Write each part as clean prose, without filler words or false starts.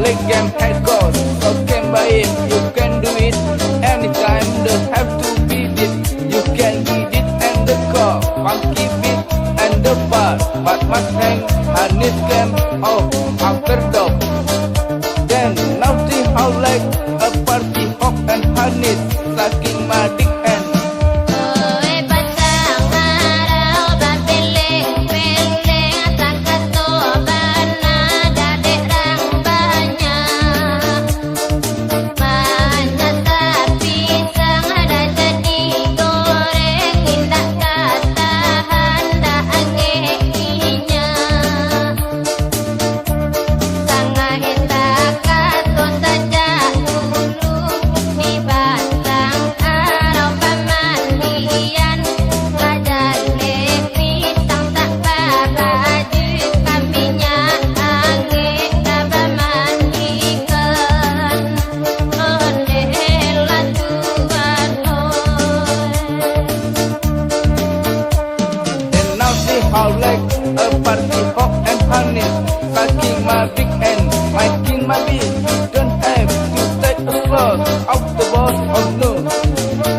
play game head goes. So can buy it, you can do it anytime. Don't have to beat it. You can beat it and the core, funky beat and the bar. But must hang harness game off after dog. Then now see how like a party hawk and harness, sucking my dick and how like a party hawk and harness, sucking my big end, liking my beat. Don't have to take a floor out the boss of no.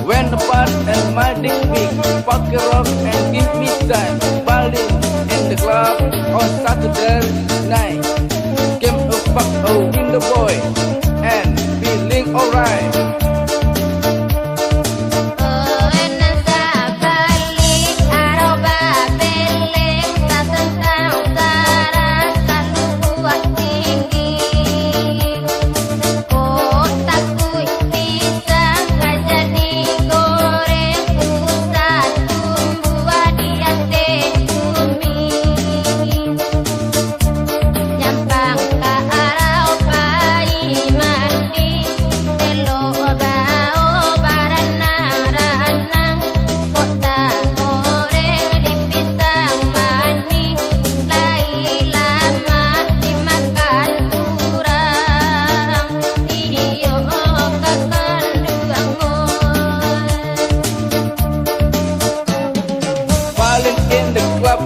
When the part and my dick big, pocket rock and give me time. Balling in the club on Saturday night. Came a fuck a window boy and feeling alright.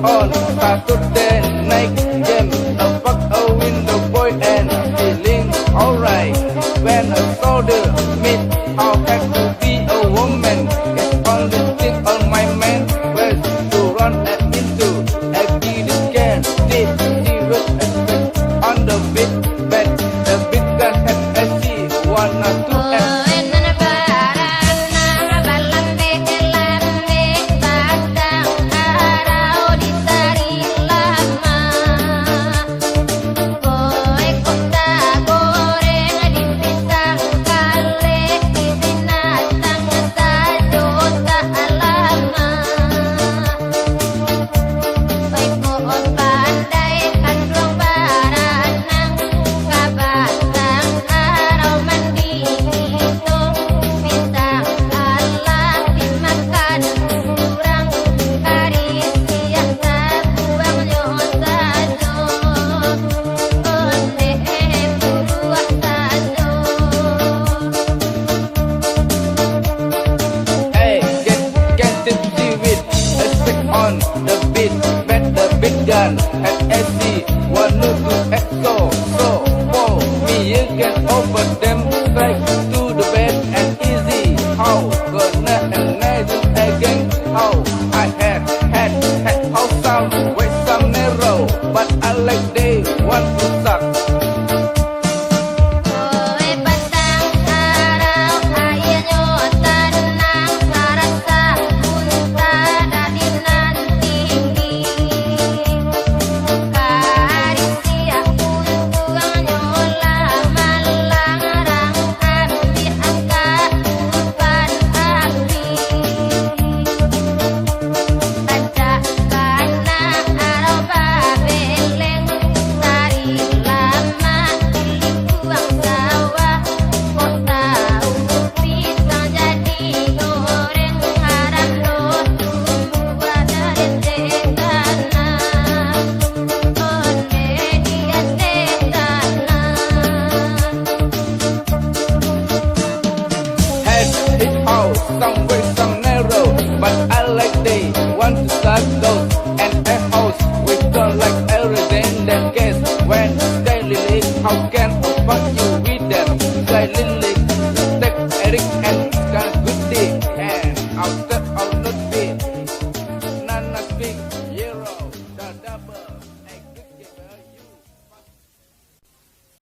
On Saturday night game, a fuck a window boy and feeling alright. When a soldier meet how had to be a woman, it's only thing on my mind was to run into a kid can did he was on the big bed, the big gun had a she wanna to act. Gun at SC, one to EXO, so for me you can open them straight to the bed and easy. How gonna imagine again how I had how sound with some narrow, but I like they want to suck. fuck you